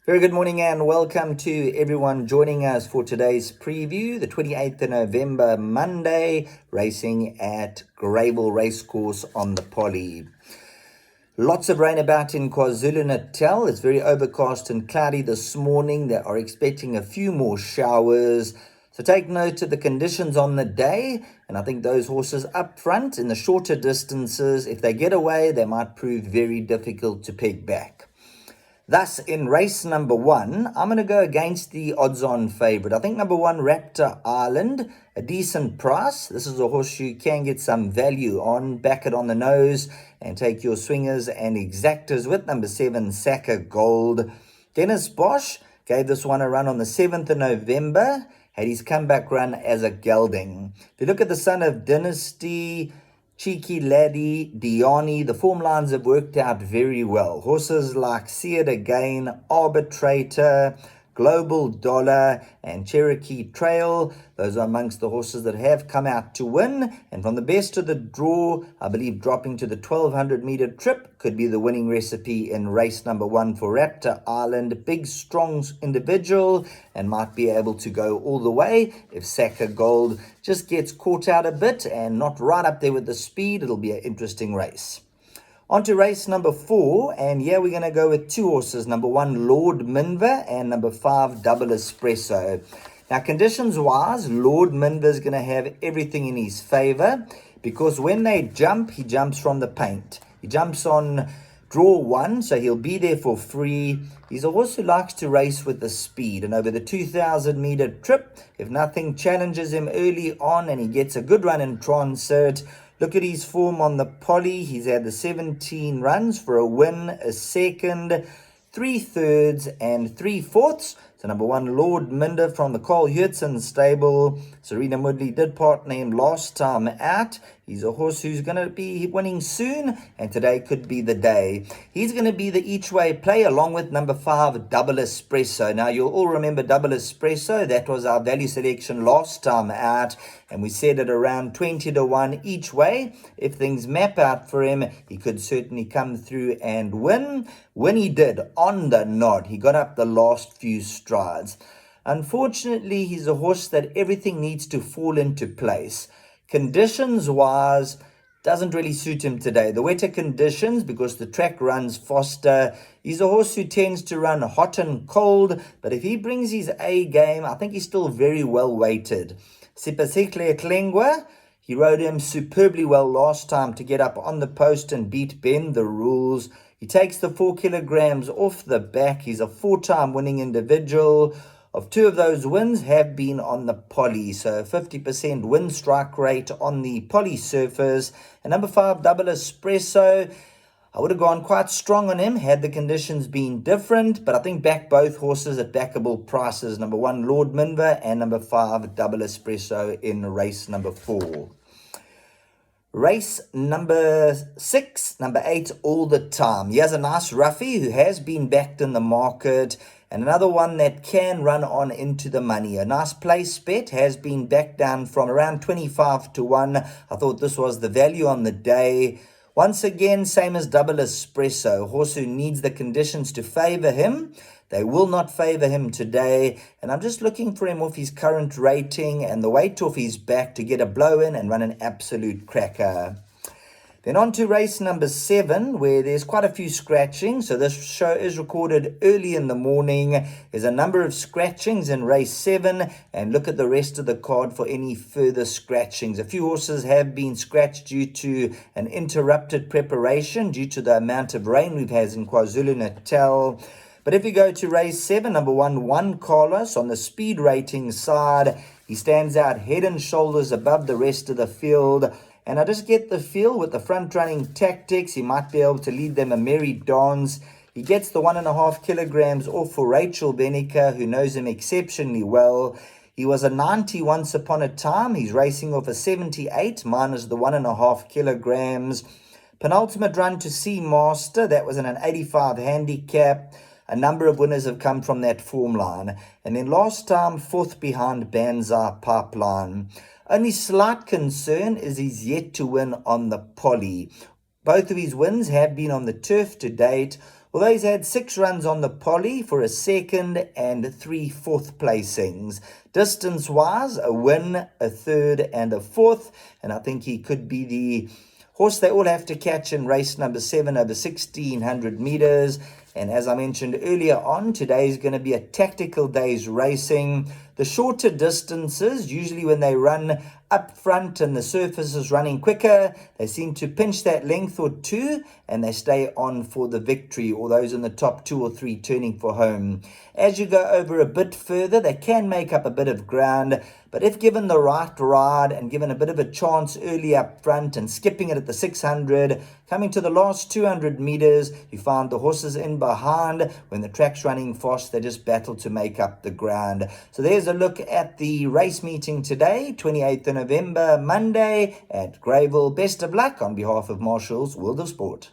Very good morning and welcome to everyone joining us for today's preview, the 28th of November, Monday, racing at Greyville Racecourse on the Poly. Lots of rain about in KwaZulu-Natal. It's very overcast and cloudy this morning. They are expecting a few more showers. So take note of the conditions on the day. And I think those horses up front in the shorter distances, if they get away, they might prove very difficult to peg back. Thus, in race number 1, I'm going to go against the odds-on favourite. I think number 1, Raptor Island, a decent price. This is a horse you can get some value on. Back it on the nose and take your swingers and exactors with number 7, Saka Gold. Dennis Bosch gave this one a run on the 7th of November. Had his comeback run as a gelding. If you look at the son of Dynasty, Cheeky Laddie, Diani, the form lines have worked out very well. Horses like See It Again, Arbitrator, Global Dollar, and Cherokee Trail, those are amongst the horses that have come out to win. And from the best of the draw, I believe dropping to the 1200 meter trip could be the winning recipe in race number 1 for Raptor Island. Big, strong individual and might be able to go all the way if Saka Gold just gets caught out a bit and not right up there with the speed. It'll be an interesting race. On to race number 4, and here we're going to go with 2 horses. Number 1, Lord Minver, and number 5, Double Espresso. Now, conditions-wise, Lord Minver is going to have everything in his favour because when they jump, he jumps from the paint. He jumps on draw 1, so he'll be there for free. He's a horse who likes to race with the speed, and over the 2,000 meter trip, if nothing challenges him early on and he gets a good run in Transert, look at his form on the Poly. He's had the 17 runs for a win, a second, 3 thirds, and 3 fourths. So number 1, Lord Minder from the Carl Hurtson stable. Serena Woodley did partner him last time out. He's a horse who's going to be winning soon, and today could be the day. He's going to be the each-way play along with number 5, Double Espresso. Now, you'll all remember Double Espresso. That was our value selection last time out, and we said it around 20 to 1 each way. If things map out for him, he could certainly come through and win. When he did, on the nod, he got up the last few strides. Unfortunately, he's a horse that everything needs to fall into place. Conditions-wise, doesn't really suit him today. The wetter conditions, because the track runs faster. He's a horse who tends to run hot and cold, but if he brings his A game, I think he's still very well weighted. Sipasekle Klengwa, he rode him superbly well last time to get up on the post and beat Bend the Rules. He takes the 4 kilograms off the back. He's a 4-time winning individual. Of 2 of those wins have been on the Poly, so 50% win strike rate on the Poly surface. And number 5, Double Espresso, I would have gone quite strong on him had the conditions been different, but I think back both horses at backable prices. Number 1, Lord Minver, and number 5, Double Espresso in race number 4. Race number 6, number 8, All the Time. He has a nice roughie who has been backed in the market, and another one that can run on into the money. A nice place bet has been backed down from around 25 to 1. I thought this was the value on the day. Once again, same as Double Espresso, a horse who needs the conditions to favour him. They will not favour him today, and I'm just looking for him off his current rating and the weight off his back to get a blow in and run an absolute cracker. Then on to race number 7, where there's quite a few scratchings. So this show is recorded early in the morning. There's a number of scratchings in race 7, and look at the rest of the card for any further scratchings. A few horses have been scratched due to an interrupted preparation due to the amount of rain we've had in KwaZulu-Natal. But if you go to race 7, number 1, Juan Carlos, on the speed rating side, he stands out head and shoulders above the rest of the field. And I just get the feel with the front-running tactics, he might be able to lead them a merry dance. He gets the 1.5 kilograms off for Rachel Benica, who knows him exceptionally well. He was a 90 once upon a time. He's racing off a 78 minus the 1.5 kilograms. Penultimate run to Sea Master, that was in an 85 handicap. A number of winners have come from that form line. And then last time, 4th behind Banzai Pipeline. Only slight concern is he's yet to win on the Poly. Both of his wins have been on the turf to date. Well, they's had 6 runs on the poly for a second and 3 fourth placings. Distance-wise, a win, a third and a fourth, and I think he could be the horse they all have to catch in race number 7 over 1600 meters. And as I mentioned earlier on, today is going to be a tactical day's racing. The shorter distances, usually when they run up front and the surface is running quicker, they seem to pinch that length or two and they stay on for the victory, or those in the top 2 or 3 turning for home. As you go over a bit further, they can make up a bit of ground, but if given the right ride and given a bit of a chance early up front and skipping it at the 600, coming to the last 200 meters, you find the horses in behind. When the track's running fast, they just battle to make up the ground. So there's a look at the race meeting today, 28th of November, Monday at Greyville. Best of luck on behalf of Marshall's World of Sport.